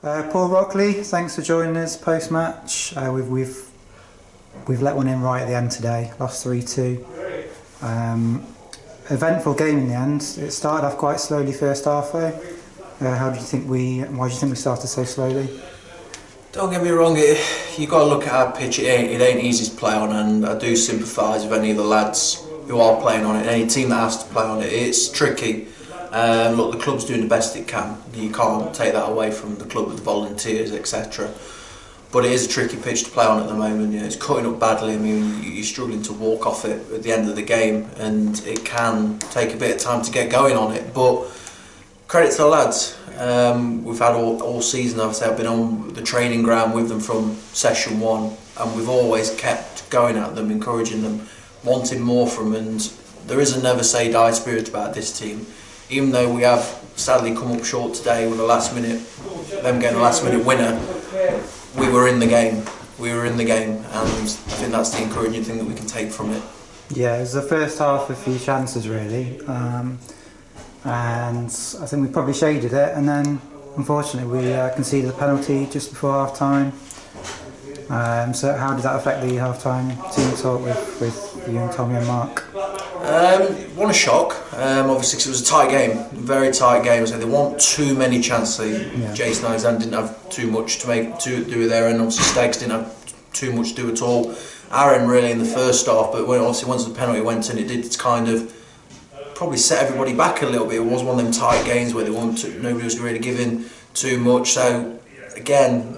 Paul Rockley, thanks for joining us post-match. We've let one in right at the end today, lost 3-2. Eventful game in the end. It started off quite slowly first half though. Why do you think we started so slowly? Don't get me wrong, you've got to look at our pitch. It ain't easy to play on, and I do sympathise with any of the lads who are playing on it, any team that has to play on it. It's tricky. Look, the club's doing the best it can. You can't take that away from the club with the volunteers, etc. But it is a tricky pitch to play on at the moment. It's cutting up badly. I mean, you're struggling to walk off it at the end of the game, and it can take a bit of time to get going on it. But credit to the lads. We've had all season, I've been on the training ground with them from session one, and we've always kept going at them, encouraging them, wanting more from them. And there is a never say die spirit about this team. Even though we have sadly come up short today with them getting a last minute winner, we were in the game. And I think that's the encouraging thing that we can take from it. Yeah, it was the first half a few chances really, and I think we probably shaded it, and then unfortunately we conceded a penalty just before half time. So how did that affect the half time team talk with you and Tommy and Mark? One a shock, obviously, because it was a tight game, very tight game. So there weren't too many chances. Jason Alexander didn't have too much to do with there, and obviously Steggs didn't have too much to do at all. Aaron really in the first half, but once the penalty went in, it did kind of probably set everybody back a little bit. It was one of them tight games where nobody was really giving too much. So again,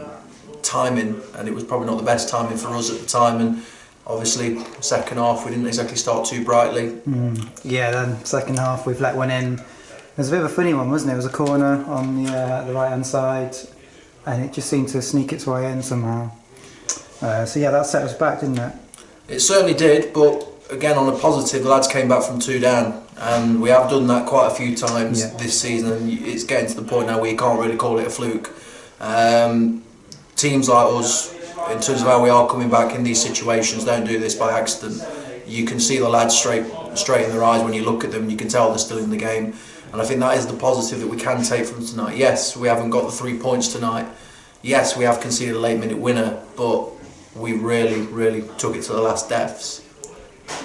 timing, and it was probably not the best timing for us at the time. And obviously, second half we didn't exactly start too brightly. Yeah, then second half we've let one in. It was a bit of a funny one, wasn't it? It was a corner on the right hand side, and it just seemed to sneak its way in somehow. So yeah, that set us back, didn't it? It certainly did, but again, on a positive, the lads came back from 2 down, and we have done that quite a few times this season, and it's getting to the point now where you can't really call it a fluke. Teams like us, in terms of how we are coming back in these situations, don't do this by accident. You can see the lads straight in their eyes when you look at them, and you can tell they're still in the game. And I think that is the positive that we can take from tonight. Yes, we haven't got the 3 points tonight. Yes, we have conceded a late minute winner, but we really took it to the last depths.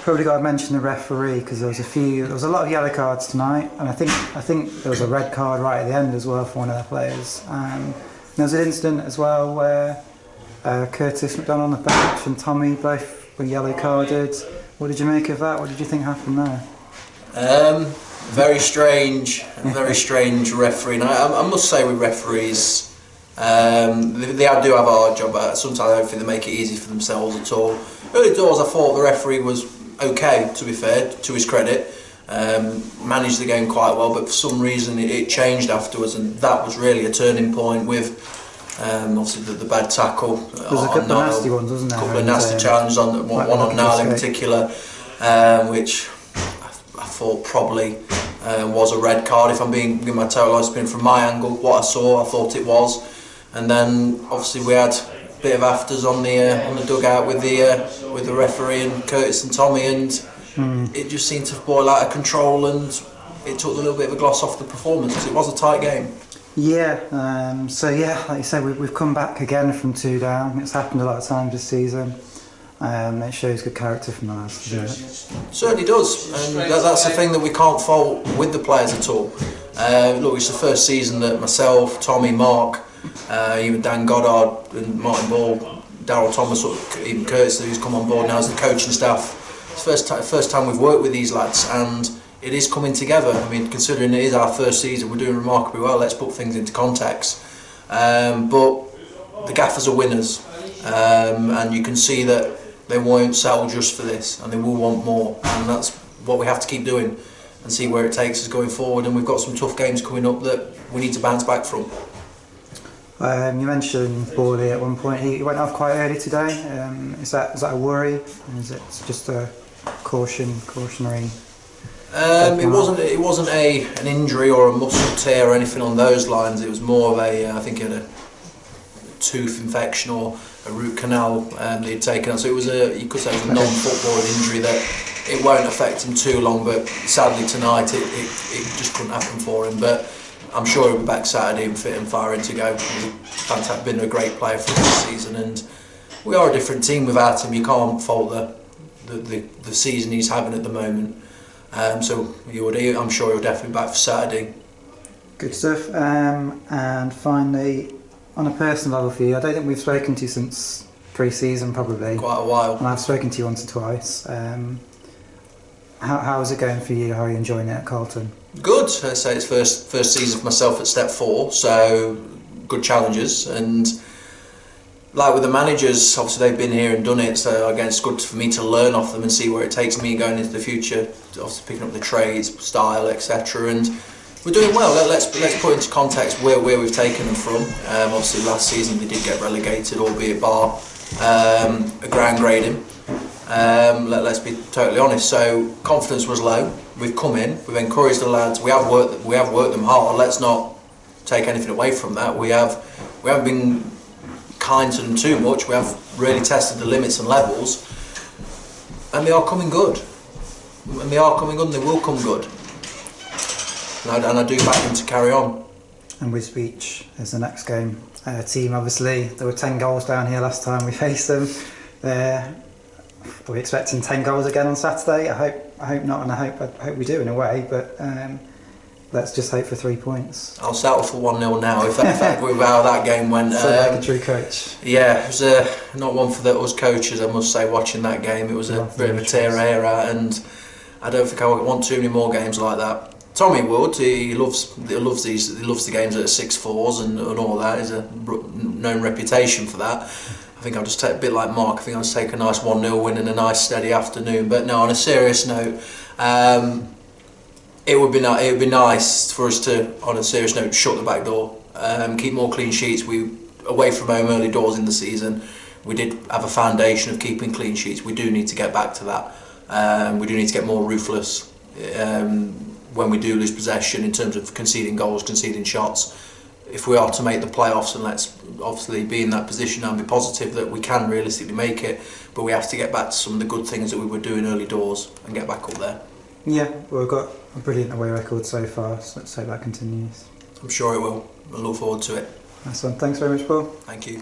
Probably got to mention the referee, because there was a lot of yellow cards tonight, and I think there was a red card right at the end as well for one of the players. There was an incident as well where Curtis McDonald on the bench and Tommy both were yellow carded. What did you make of that? What did you think happened there? Very strange refereeing. I must say with referees, they do have a hard job. Sometimes I don't think they make it easy for themselves at all. Early doors, I thought the referee was okay, to be fair, to his credit. Managed the game quite well, but for some reason it changed afterwards, and that was really a turning point with obviously the bad tackle. There's a couple of nasty ones, wasn't there? A couple of nasty challenges on one on Niall in particular, which I thought probably was a red card. If I'm being my total honest opinion, from my angle, what I saw, I thought it was. And then obviously we had a bit of afters on the dugout with the referee and Curtis and Tommy, and it just seemed to boil out of control, and it took a little bit of a gloss off the performance because it was a tight game. Yeah, so yeah, like you said, we've come back again from 2 down. It's happened a lot of times this season. It shows good character from the lads, doesn't it? Certainly does, and that's the thing that we can't fault with the players at all. Look, it's the first season that myself, Tommy, Mark, even Dan Goddard and Martin Ball, Daryl Thomas, even Curtis, who's come on board now as the coaching staff. It's the first time we've worked with these lads, and it is coming together. I mean, considering it is our first season, we're doing remarkably well. Let's put things into context. But the gaffers are winners, and you can see that they won't settle just for this, and they will want more, and that's what we have to keep doing and see where it takes us going forward. And we've got some tough games coming up that we need to bounce back from. You mentioned Borley at one point. He went off quite early today. Is that a worry? Or is it just a cautionary? It wasn't an injury or a muscle tear or anything on those lines. It was more of I think he had a tooth infection or a root canal that he'd taken on. So you could say it was a non-football injury that it won't affect him too long. But sadly tonight it just couldn't happen for him. But I'm sure he'll be back Saturday and fit and firing to go. He's been a great player for us this season, and we are a different team without him. You can't fault the season he's having at the moment. So I'm sure he'll definitely be back for Saturday. Good stuff. And finally, on a personal level for you, I don't think we've spoken to you since pre-season, probably. Quite a while. And I've spoken to you once or twice. How is it going for you? How are you enjoying it at Carlton? Good. I say it's first season for myself at Step 4, so good challenges. And like with the managers, obviously they've been here and done it, so again it's good for me to learn off them and see where it takes me going into the future. Obviously picking up the trades, style, etc. And we're doing well. Let's put into context where we've taken them from. Obviously last season they did get relegated, albeit bar a ground grading. Let's be totally honest. So confidence was low. We've come in, we've encouraged the lads. We have worked them hard. Let's not take anything away from that. We haven't been kind to them too much. We have really tested the limits and levels, and they are coming good. And they are coming good, and they will come good. And I do back them to carry on. And Wisbech is the next game. Team, obviously, there were 10 goals down here last time we faced them. Are we expecting 10 goals again on Saturday? I hope not, and I hope we do in a way. But let's just hope for 3 points. I'll settle for 1-0 now. If that with how that game went. So like a true coach. Yeah, it was not one for us coaches. I must say, watching that game, it was a bit of a tear hair out, and I don't think I want too many more games like that. Tommy Wood, he loves the games at 6-4s and all that. He's a known reputation for that. I think I'll just take a bit like Mark. I think I'll just take a nice 1-0 win and a nice steady afternoon. But no, on a serious note, it would be nice for us to, on a serious note, shut the back door, keep more clean sheets. We away from home early doors in the season. We did have a foundation of keeping clean sheets. We do need to get back to that. We do need to get more ruthless when we do lose possession in terms of conceding goals, conceding shots. If we are to make the playoffs, and let's obviously be in that position and be positive that we can realistically make it, but we have to get back to some of the good things that we were doing early doors and get back up there. Yeah, well, we've got a brilliant away record so far, so let's hope that continues. I'm sure it will. I look forward to it. Nice one. Thanks very much, Paul. Thank you.